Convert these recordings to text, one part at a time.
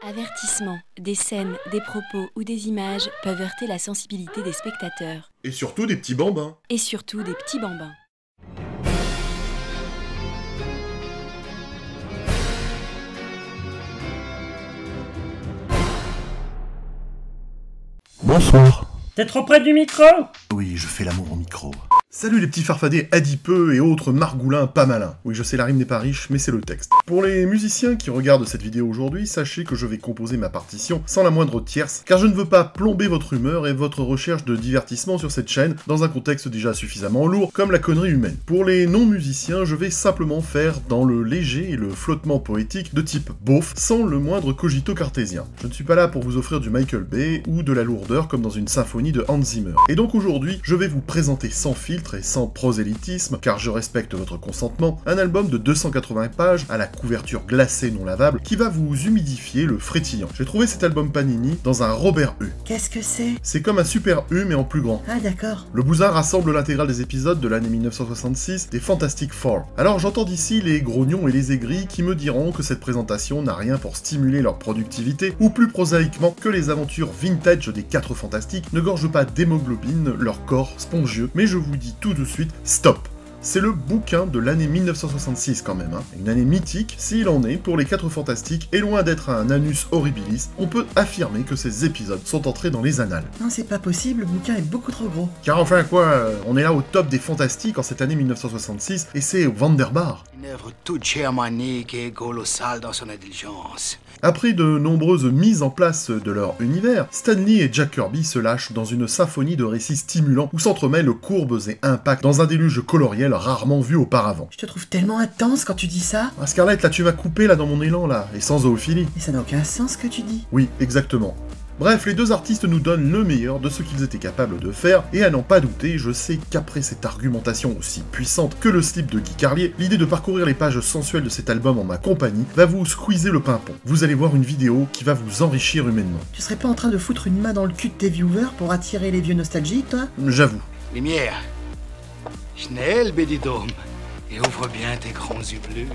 Avertissement. Des scènes, des propos ou des images peuvent heurter la sensibilité des spectateurs. Et surtout des petits bambins. Et surtout des petits bambins. Bonsoir. T'es trop près du micro? Oui, je fais l'amour au micro. Salut les petits farfadets adipeux et autres margoulins pas malins. Oui, je sais, la rime n'est pas riche, mais c'est le texte. Pour les musiciens qui regardent cette vidéo aujourd'hui, sachez que je vais composer ma partition sans la moindre tierce, car je ne veux pas plomber votre humeur et votre recherche de divertissement sur cette chaîne, dans un contexte déjà suffisamment lourd, comme la connerie humaine. Pour les non-musiciens, je vais simplement faire dans le léger et le flottement poétique de type beauf, sans le moindre cogito cartésien. Je ne suis pas là pour vous offrir du Michael Bay, ou de la lourdeur comme dans une symphonie de Hans Zimmer. Et donc aujourd'hui, je vais vous présenter sans filtre et sans prosélytisme, car je respecte votre consentement, un album de 280 pages à la couverture glacée non lavable qui va vous humidifier le frétillant. J'ai trouvé cet album Panini dans un Robert U. Qu'est-ce que c'est? C'est comme un Super U mais en plus grand. Ah d'accord. Le bousin rassemble l'intégrale des épisodes de l'année 1966 des Fantastic Four. Alors j'entends d'ici les grognons et les aigris qui me diront que cette présentation n'a rien pour stimuler leur productivité, ou plus prosaïquement que les aventures vintage des 4 Fantastiques ne gorgent pas d'hémoglobine leur corps spongieux, mais je vous dis tout de suite, stop! C'est le bouquin de l'année 1966 quand même, hein. Une année mythique, s'il en est, pour les 4 Fantastiques, et loin d'être un annus horribilis, on peut affirmer que ces épisodes sont entrés dans les annales. Non, c'est pas possible, le bouquin est beaucoup trop gros. Car enfin quoi, on est là au top des Fantastiques en cette année 1966, et c'est Vanderbar. Une œuvre toute germanique et colossale dans son indulgence. Après de nombreuses mises en place de leur univers, Stan Lee et Jack Kirby se lâchent dans une symphonie de récits stimulants où s'entremêlent courbes et impacts dans un déluge coloriel rarement vu auparavant. Je te trouve tellement intense quand tu dis ça. Ah, Scarlett, là tu m'as coupé là dans mon élan là, et sans zoophilie. Mais ça n'a aucun sens ce que tu dis. Oui, exactement. Bref, les deux artistes nous donnent le meilleur de ce qu'ils étaient capables de faire, et à n'en pas douter, je sais qu'après cette argumentation aussi puissante que le slip de Guy Carlier, l'idée de parcourir les pages sensuelles de cet album en ma compagnie va vous squeezer le pimpon. Vous allez voir une vidéo qui va vous enrichir humainement. Tu serais pas en train de foutre une main dans le cul de tes viewers pour attirer les vieux nostalgiques, toi? J'avoue. Lumière. Schnell, Bédidome. Et ouvre bien tes grands yeux bleus.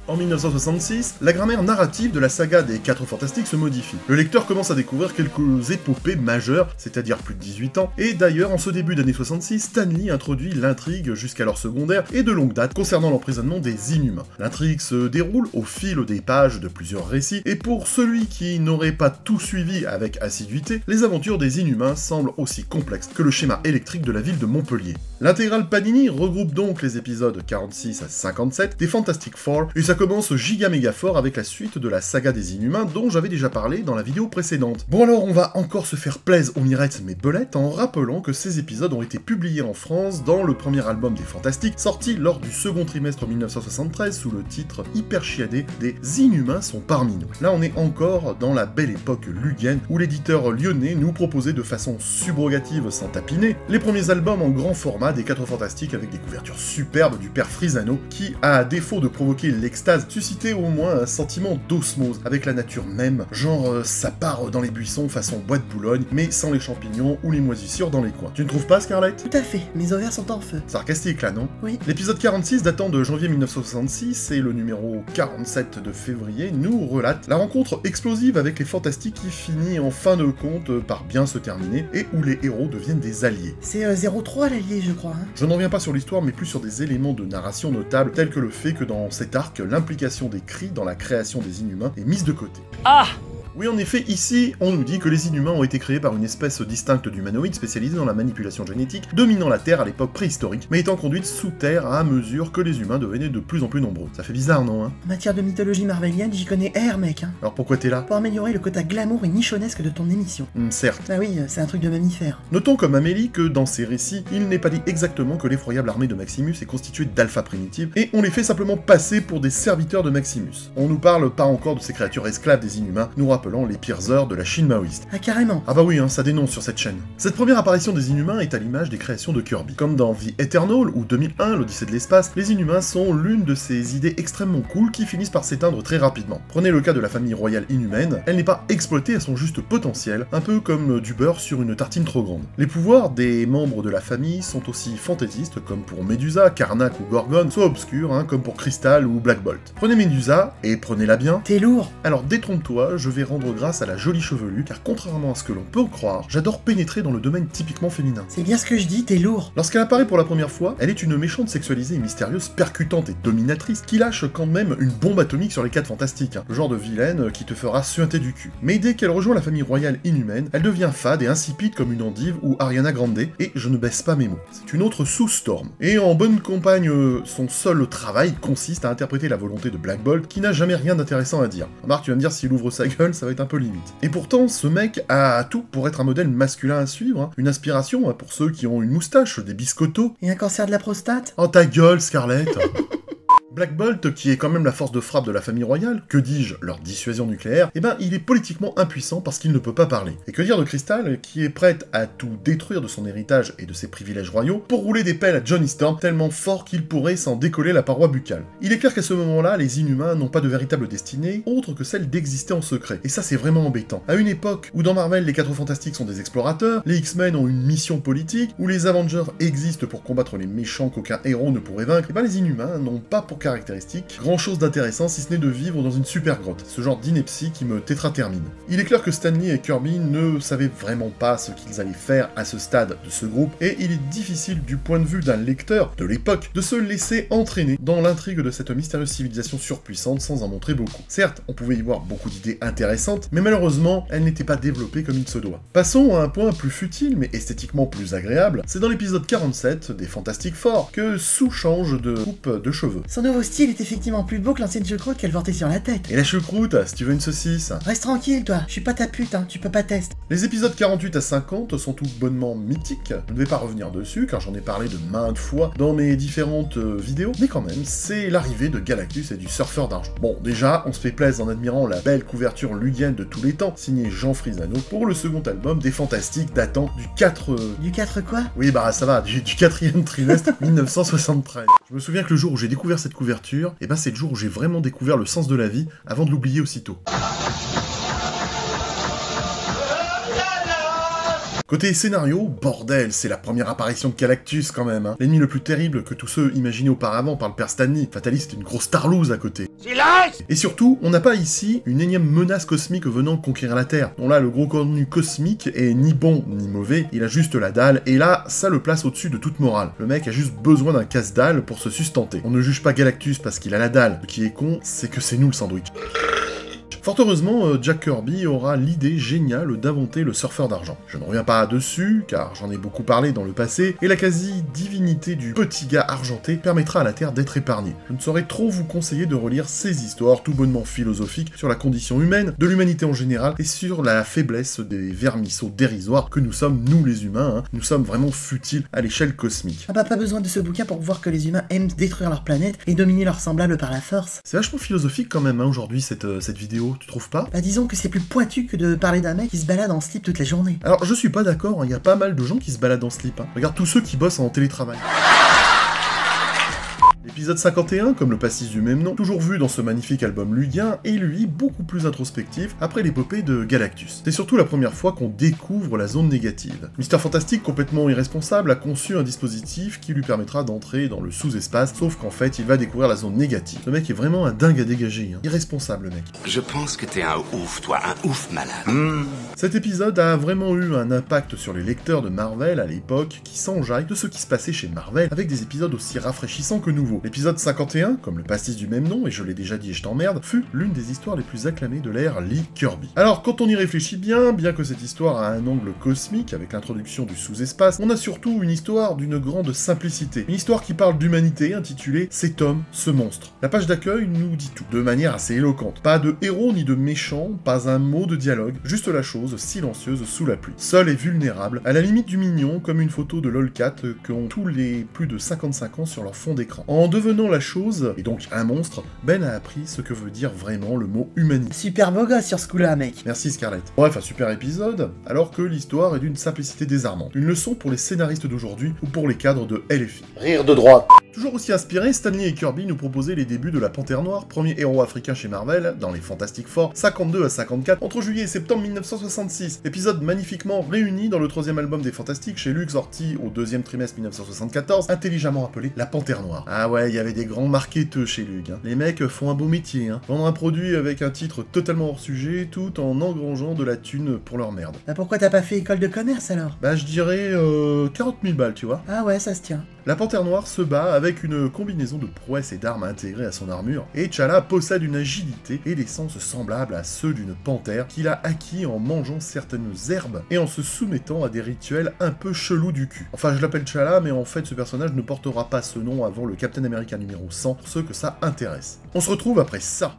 En 1966, la grammaire narrative de la saga des 4 Fantastiques se modifie. Le lecteur commence à découvrir quelques épopées majeures, c'est-à-dire plus de 18 ans, et d'ailleurs, en ce début d'année 66, Stan Lee introduit l'intrigue jusqu'alors secondaire et de longue date concernant l'emprisonnement des Inhumains. L'intrigue se déroule au fil des pages de plusieurs récits, et pour celui qui n'aurait pas tout suivi avec assiduité, les aventures des Inhumains semblent aussi complexes que le schéma électrique de la ville de Montpellier. L'intégrale Panini regroupe donc les épisodes 46 à 57 des Fantastic Four, et ça commence giga méga fort avec la suite de la saga des Inhumains dont j'avais déjà parlé dans la vidéo précédente. Bon alors on va encore se faire plaise aux mirettes mais belettes en rappelant que ces épisodes ont été publiés en France dans le premier album des Fantastiques sorti lors du second trimestre 1973 sous le titre hyper chiadé des Inhumains sont parmi nous. Là on est encore dans la belle époque lugienne où l'éditeur lyonnais nous proposait de façon subrogative sans tapiner les premiers albums en grand format des 4 Fantastiques avec des couvertures superbes du père Frisano qui, à défaut de provoquer l'extase, suscitait au moins un sentiment d'osmose avec la nature même, genre ça part dans les buissons façon bois de Boulogne, mais sans les champignons ou les moisissures dans les coins. Tu ne trouves pas, Scarlett? Tout à fait, mes ovaires sont en feu. Sarcastique là, non? Oui. L'épisode 46 datant de janvier 1966 et le numéro 47 de février nous relate la rencontre explosive avec les Fantastiques qui finit en fin de compte par bien se terminer et où les héros deviennent des alliés. C'est 03 l'allié, je crois. Hein. Je n'en reviens pas sur l'histoire mais plus sur des éléments de narration notables tels que le fait que dans cet arc, l'implication des cris dans la création des Inhumains est mise de côté. Ah! Oui, en effet, ici, on nous dit que les Inhumains ont été créés par une espèce distincte d'humanoïdes spécialisée dans la manipulation génétique, dominant la Terre à l'époque préhistorique, mais étant conduite sous terre à mesure que les humains devenaient de plus en plus nombreux. Ça fait bizarre, non, hein? En matière de mythologie marvelienne, j'y connais R, mec. Hein. Alors pourquoi t'es là? Pour améliorer le quota glamour et nichonesque de ton émission. Certes. Ah oui, c'est un truc de mammifère. Notons comme Amélie que dans ces récits, il n'est pas dit exactement que l'effroyable armée de Maximus est constituée d'alpha primitives, et on les fait simplement passer pour des serviteurs de Maximus. On nous parle pas encore de ces créatures esclaves des Inhumains, nous rappelons rappelant les pires heures de la Chine maoïste. Ah carrément. Ah bah oui, hein, ça dénonce sur cette chaîne. Cette première apparition des Inhumains est à l'image des créations de Kirby. Comme dans The Eternal ou 2001, l'Odyssée de l'espace, les Inhumains sont l'une de ces idées extrêmement cool qui finissent par s'éteindre très rapidement. Prenez le cas de la famille royale inhumaine, elle n'est pas exploitée à son juste potentiel, un peu comme du beurre sur une tartine trop grande. Les pouvoirs des membres de la famille sont aussi fantaisistes, comme pour Medusa, Karnak ou Gorgon, soit obscurs, hein, comme pour Crystal ou Black Bolt. Prenez Medusa, et prenez-la bien. T'es lourd. Alors détrompe-toi, je vais rendre grâce à la jolie chevelue, car contrairement à ce que l'on peut croire, j'adore pénétrer dans le domaine typiquement féminin. C'est bien ce que je dis, t'es lourd. Lorsqu'elle apparaît pour la première fois, elle est une méchante sexualisée et mystérieuse, percutante et dominatrice, qui lâche quand même une bombe atomique sur les 4 fantastiques, hein, le genre de vilaine qui te fera suinter du cul. Mais dès qu'elle rejoint la famille royale inhumaine, elle devient fade et insipide comme une endive ou Ariana Grande, et je ne baisse pas mes mots. C'est une autre Sue Storm. Et en bonne compagne, son seul travail consiste à interpréter la volonté de Black Bolt, qui n'a jamais rien d'intéressant à dire. Marc, tu vas me dire, s'il ouvre sa gueule, ça va être un peu limite. Et pourtant, ce mec a tout pour être un modèle masculin à suivre, hein. Une inspiration hein, pour ceux qui ont une moustache, des biscottos. Et un cancer de la prostate? Oh ta gueule, Scarlett. Black Bolt, qui est quand même la force de frappe de la famille royale, que dis-je, leur dissuasion nucléaire, eh ben il est politiquement impuissant parce qu'il ne peut pas parler. Et que dire de Crystal, qui est prête à tout détruire de son héritage et de ses privilèges royaux pour rouler des pelles à Johnny Storm tellement fort qu'il pourrait s'en décoller la paroi buccale. Il est clair qu'à ce moment-là, les Inhumains n'ont pas de véritable destinée autre que celle d'exister en secret. Et ça c'est vraiment embêtant. À une époque où dans Marvel les 4 fantastiques sont des explorateurs, les X-Men ont une mission politique, où les Avengers existent pour combattre les méchants qu'aucun héros ne pourrait vaincre, et ben les Inhumains n'ont pas pour caractéristique grand chose d'intéressant si ce n'est de vivre dans une super grotte, ce genre d'ineptie qui me tétratermine. Il est clair que Stan Lee et Kirby ne savaient vraiment pas ce qu'ils allaient faire à ce stade de ce groupe, et il est difficile du point de vue d'un lecteur de l'époque de se laisser entraîner dans l'intrigue de cette mystérieuse civilisation surpuissante sans en montrer beaucoup. Certes, on pouvait y voir beaucoup d'idées intéressantes, mais malheureusement, elles n'étaient pas développées comme il se doit. Passons à un point plus futile, mais esthétiquement plus agréable, c'est dans l'épisode 47 des Fantastic Four que Sue change de coupe de cheveux. Son nouveau style est effectivement plus beau que l'ancienne choucroute qu'elle portait sur la tête. Et la choucroute, si tu veux une saucisse. Reste tranquille, toi, je suis pas ta pute, hein, tu peux pas tester. Les épisodes 48 à 50 sont tout bonnement mythiques, je ne vais pas revenir dessus car j'en ai parlé de maintes fois dans mes différentes vidéos, mais quand même, c'est l'arrivée de Galactus et du Surfeur d'Argent. Bon, déjà, on se fait plaisir en admirant la belle couverture lugienne de tous les temps, signée Jean Frisano, pour le second album des Fantastiques datant du 4... Du 4 quoi? Oui, bah ça va, du 4e trimestre 1973. Je me souviens que le jour où j'ai découvert cette couverture, et ben c'est le jour où j'ai vraiment découvert le sens de la vie, avant de l'oublier aussitôt. Côté scénario, bordel, c'est la première apparition de Galactus quand même, hein. L'ennemi le plus terrible que tous ceux imaginés auparavant par le père Stanley. Fataliste est une grosse tarlouse à côté. Silence! Et surtout, on n'a pas ici une énième menace cosmique venant conquérir la Terre. Non là, le gros contenu cosmique est ni bon ni mauvais, il a juste la dalle, et là, ça le place au-dessus de toute morale. Le mec a juste besoin d'un casse-dalle pour se sustenter. On ne juge pas Galactus parce qu'il a la dalle. Ce qui est con, c'est que c'est nous le sandwich. Fort heureusement, Jack Kirby aura l'idée géniale d'inventer le Surfeur d'Argent. Je ne reviens pas dessus, car j'en ai beaucoup parlé dans le passé, et la quasi-divinité du petit gars argenté permettra à la Terre d'être épargnée. Je ne saurais trop vous conseiller de relire ces histoires tout bonnement philosophiques sur la condition humaine, de l'humanité en général, et sur la faiblesse des vermisseaux dérisoires que nous sommes, nous les humains, hein. Nous sommes vraiment futiles à l'échelle cosmique. Ah bah pas besoin de ce bouquin pour voir que les humains aiment détruire leur planète et dominer leurs semblables par la force. C'est vachement philosophique quand même, hein, aujourd'hui, cette vidéo. Tu trouves pas? Bah disons que c'est plus pointu que de parler d'un mec qui se balade en slip toute la journée. Alors je suis pas d'accord, il y a pas mal de gens qui se baladent en slip, hein. Regarde tous ceux qui bossent en télétravail. L'épisode 51, comme le pastis du même nom, toujours vu dans ce magnifique album lugien, est lui beaucoup plus introspectif après l'épopée de Galactus. C'est surtout la première fois qu'on découvre la zone négative. Mr. Fantastic, complètement irresponsable, a conçu un dispositif qui lui permettra d'entrer dans le sous-espace, sauf qu'en fait il va découvrir la zone négative. Ce mec est vraiment un dingue à dégager, hein. Irresponsable le mec. Je pense que t'es un ouf, toi, un ouf malade. Cet épisode a vraiment eu un impact sur les lecteurs de Marvel à l'époque qui s'enjaillent de ce qui se passait chez Marvel avec des épisodes aussi rafraîchissants que nouveaux. L'épisode 51, comme le pastis du même nom, et je l'ai déjà dit et je t'emmerde, fut l'une des histoires les plus acclamées de l'ère Lee Kirby. Alors, quand on y réfléchit bien que cette histoire a un angle cosmique avec l'introduction du sous-espace, on a surtout une histoire d'une grande simplicité. Une histoire qui parle d'humanité intitulée « Cet homme, ce monstre ». La page d'accueil nous dit tout, de manière assez éloquente. Pas de héros ni de méchants, pas un mot de dialogue, juste la chose silencieuse sous la pluie. Seul et vulnérable, à la limite du mignon, comme une photo de LOLcat qu'ont tous les plus de 55 ans sur leur fond d'écran. En devenant la chose, et donc un monstre, Ben a appris ce que veut dire vraiment le mot humanité. Super beau gosse sur ce coup-là, mec. Merci Scarlett. Bref, un super épisode, alors que l'histoire est d'une simplicité désarmante. Une leçon pour les scénaristes d'aujourd'hui ou pour les cadres de LFI. Rire de droite. Toujours aussi inspiré, Stanley et Kirby nous proposaient les débuts de la Panthère Noire, premier héros africain chez Marvel, dans les Fantastic Four, 52 à 54, entre juillet et septembre 1966. Épisode magnifiquement réuni dans le 3e album des Fantastiques chez Luke, sorti au 2e trimestre 1974, intelligemment appelé la Panthère Noire. Ah ouais, il y avait des grands marketeurs chez Luke. Hein. Les mecs font un beau métier. Hein. Vendre un produit avec un titre totalement hors sujet, tout en engrangeant de la thune pour leur merde. Bah pourquoi t'as pas fait école de commerce alors? Bah je dirais 40 000 balles, tu vois. Ah ouais, ça se tient. La Panthère Noire se bat avec une combinaison de prouesses et d'armes intégrées à son armure, et T'Challa possède une agilité et des sens semblables à ceux d'une panthère qu'il a acquis en mangeant certaines herbes et en se soumettant à des rituels un peu chelous du cul. Enfin, je l'appelle T'Challa, mais en fait, ce personnage ne portera pas ce nom avant le Captain America numéro 100, pour ceux que ça intéresse. On se retrouve après ça.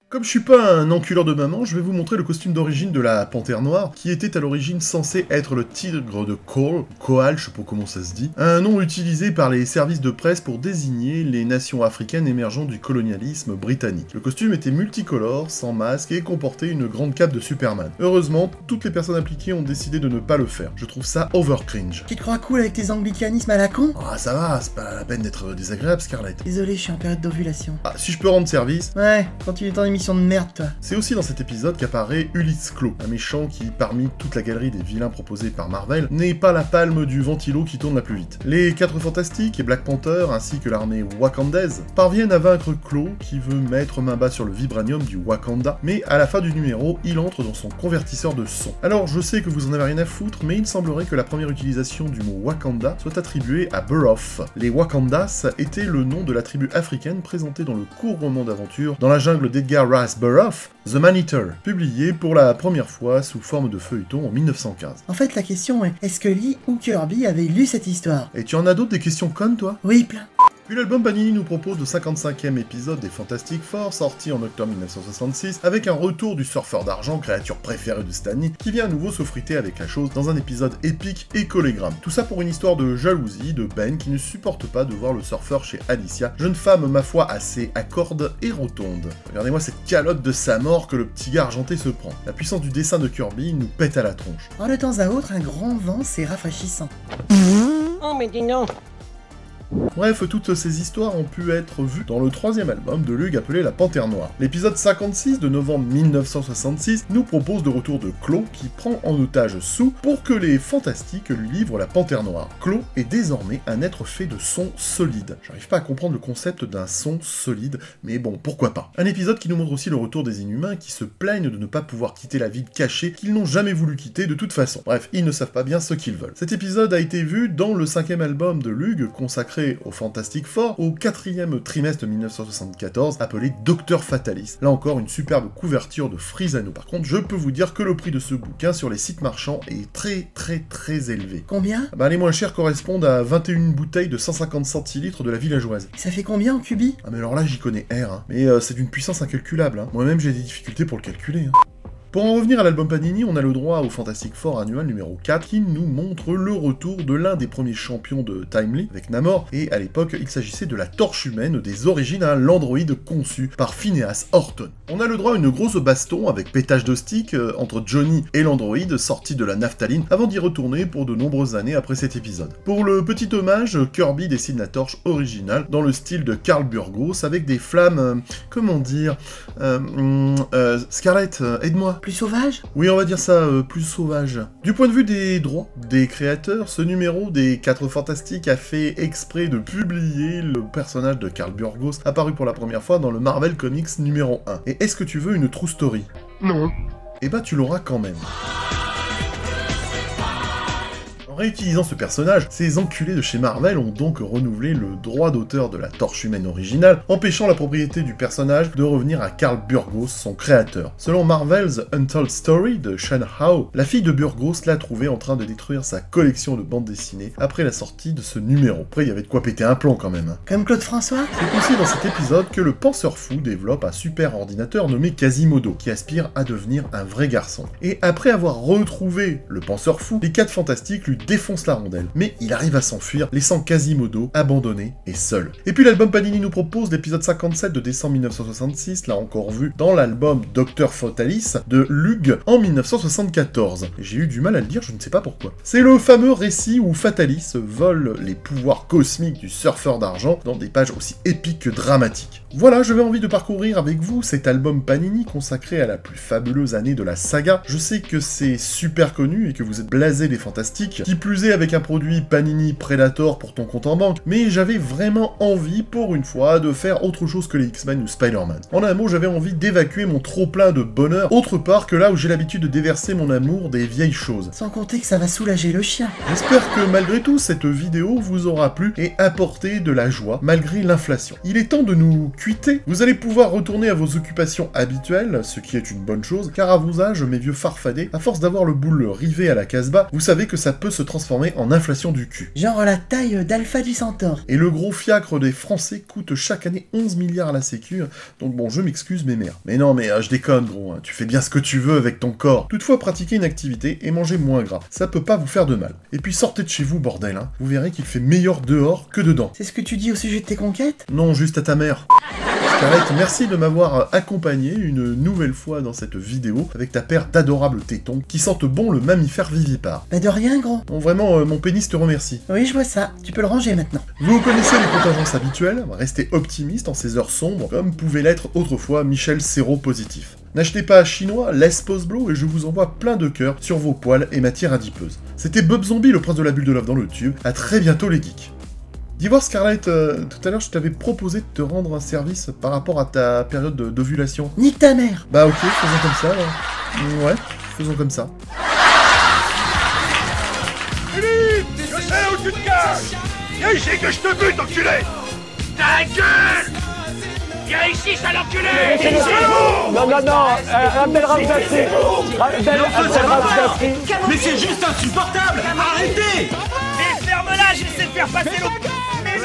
Comme je suis pas un enculeur de maman, je vais vous montrer le costume d'origine de la Panthère Noire, qui était à l'origine censé être le tigre de Coal, je sais pas comment ça se dit, un nom utilisé par les services de presse pour désigner les nations africaines émergeant du colonialisme britannique. Le costume était multicolore, sans masque, et comportait une grande cape de Superman. Heureusement, toutes les personnes impliquées ont décidé de ne pas le faire. Je trouve ça over cringe. Tu te crois cool avec tes anglicanismes à la con? Ah ça va, c'est pas la peine d'être désagréable, Scarlett. Désolé, je suis en période d'ovulation. Ah, si je peux rendre service... Ouais, continue ton émission de merde, toi. C'est aussi dans cet épisode qu'apparaît Ulysse Klaue, un méchant qui, parmi toute la galerie des vilains proposés par Marvel, n'est pas la palme du ventilo qui tourne la plus vite. Les 4 Fantastiques et Black Panther, ainsi que l'armée wakandaise, parviennent à vaincre Klaue, qui veut mettre main basse sur le vibranium du Wakanda, mais à la fin du numéro, il entre dans son convertisseur de son. Alors, je sais que vous en avez rien à foutre, mais il semblerait que la première utilisation du mot Wakanda soit attribuée à Burroughs. Les Wakandas étaient le nom de la tribu africaine présentée dans le court roman d'aventure dans la jungle d'Edgar Rice Burroughs, The Man-Eater, publié pour la première fois sous forme de feuilleton en 1915. En fait, la question est, est-ce que Lee ou Kirby avaient lu cette histoire? Et tu en as d'autres des questions connes, toi? Oui, plein. Puis l'album Panini nous propose le 55e épisode des Fantastic Four, sorti en octobre 1966, avec un retour du surfeur d'argent, créature préférée de Stanley, qui vient à nouveau se friter avec la chose dans un épisode épique et collégramme. Tout ça pour une histoire de jalousie de Ben qui ne supporte pas de voir le surfeur chez Alicia, jeune femme ma foi assez accorde et rotonde. Regardez-moi cette calotte de sa mort que le petit gars argenté se prend. La puissance du dessin de Kirby nous pète à la tronche. Oh, de temps à autre, un grand vent, c'est rafraîchissant. Oh, mais dis non. Bref, toutes ces histoires ont pu être vues dans le 3e album de Luke appelé La Panthère Noire. L'épisode 56 de novembre 1966 nous propose le retour de Klaue qui prend en otage Sue pour que les Fantastiques lui livrent la Panthère Noire. Klaue est désormais un être fait de sons solides. J'arrive pas à comprendre le concept d'un son solide, mais bon, pourquoi pas. Un épisode qui nous montre aussi le retour des Inhumains qui se plaignent de ne pas pouvoir quitter la ville cachée qu'ils n'ont jamais voulu quitter de toute façon. Bref, ils ne savent pas bien ce qu'ils veulent. Cet épisode a été vu dans le 5e album de Luke consacré au Fantastic Four au 4e trimestre 1974 appelé Docteur Fatalis. Là encore une superbe couverture de Frisano. Par contre je peux vous dire que le prix de ce bouquin sur les sites marchands est très élevé. Combien? Bah les moins chers correspondent à 21 bouteilles de 150 centilitres de la villageoise. Ça fait combien en cubi? Ah mais alors là j'y connais R, hein. Mais c'est d'une puissance incalculable. Hein. Moi-même j'ai des difficultés pour le calculer. Hein. Pour en revenir à l'album Panini, on a le droit au Fantastic Four annual numéro 4 qui nous montre le retour de l'un des premiers champions de Timely avec Namor, et à l'époque il s'agissait de la torche humaine des origines, l'androïde conçu par Phineas Horton. On a le droit à une grosse baston avec pétage de stick entre Johnny et l'androïde sorti de la naphtaline avant d'y retourner pour de nombreuses années après cet épisode. Pour le petit hommage, Kirby dessine la torche originale dans le style de Carl Burgos avec des flammes, comment dire, Scarlett, aide-moi. Plus sauvage? Oui, on va dire ça, plus sauvage. Du point de vue des droits des créateurs, ce numéro des 4 Fantastiques a fait exprès de publier le personnage de Carl Burgos apparu pour la première fois dans le Marvel Comics numéro 1. Et est-ce que tu veux une true story? Non. Eh bah tu l'auras quand même. En réutilisant ce personnage, ces enculés de chez Marvel ont donc renouvelé le droit d'auteur de la torche humaine originale, empêchant la propriété du personnage de revenir à Carl Burgos, son créateur. Selon Marvel's Untold Story de Sean Howe, la fille de Burgos l'a trouvé en train de détruire sa collection de bandes dessinées après la sortie de ce numéro. Après, il y avait de quoi péter un plomb quand même. Comme Claude François? C'est aussi dans cet épisode que le penseur fou développe un super ordinateur nommé Quasimodo, qui aspire à devenir un vrai garçon. Et après avoir retrouvé le penseur fou, les 4 Fantastiques lui défonce la rondelle. Mais il arrive à s'enfuir, laissant Quasimodo abandonné et seul. Et puis l'album Panini nous propose l'épisode 57 de décembre 1966, là encore vu dans l'album Dr Fatalis de Lug en 1974. J'ai eu du mal à le dire, je ne sais pas pourquoi. C'est le fameux récit où Fatalis vole les pouvoirs cosmiques du surfeur d'argent dans des pages aussi épiques que dramatiques. Voilà, j'avais envie de parcourir avec vous cet album Panini consacré à la plus fabuleuse année de la saga. Je sais que c'est super connu et que vous êtes blasé des fantastiques, qui plus est avec un produit Panini Predator pour ton compte en banque, mais j'avais vraiment envie, pour une fois, de faire autre chose que les X-Men ou Spider-Man. En un mot, j'avais envie d'évacuer mon trop-plein de bonheur autre part que là où j'ai l'habitude de déverser mon amour des vieilles choses. Sans compter que ça va soulager le chien. J'espère que malgré tout, cette vidéo vous aura plu et apporté de la joie malgré l'inflation. Il est temps de nous quitter. Vous allez pouvoir retourner à vos occupations habituelles, ce qui est une bonne chose, car à vos âges, mes vieux farfadets, à force d'avoir le boule rivé à la Casbah, vous savez que ça peut se transformer en inflation du cul. Genre la taille d'Alpha du Centaure. Et le gros fiacre des Français coûte chaque année 11 milliards à la sécu, donc bon, je m'excuse mes mères. Mais non, mais je déconne gros, hein. Tu fais bien ce que tu veux avec ton corps. Toutefois, pratiquez une activité et mangez moins gras, ça peut pas vous faire de mal. Et puis sortez de chez vous, bordel, hein. Vous verrez qu'il fait meilleur dehors que dedans. C'est ce que tu dis au sujet de tes conquêtes? Non, juste à ta mère. Scarlett, merci de m'avoir accompagné une nouvelle fois dans cette vidéo avec ta paire d'adorables tétons qui sentent bon le mammifère vivipare. Bah de rien gros. Bon, vraiment, mon pénis te remercie. Oui, je vois ça. Tu peux le ranger maintenant. Vous connaissez les contingences habituelles, restez optimiste en ces heures sombres, comme pouvait l'être autrefois Michel séropositif. N'achetez pas chinois, laisse Postblow et je vous envoie plein de cœurs sur vos poils et matières adipeuses. C'était Bob Zombie, le prince de la bulle de love dans le tube. À très bientôt les geeks. Dis voir Scarlett, tout à l'heure je t'avais proposé de te rendre un service par rapport à ta période d'ovulation. Nique ta mère. Bah ok, faisons comme ça là. Ouais, faisons comme ça. Philippe, je sais où tu te caches. Viens ici que je te bute, enculé. Ta gueule. Viens ici, sale enculé. Non, Abdel Razafri. Mais c'est juste insupportable. Arrêtez. Mais ferme-la, j'essaie de faire passer le... Mais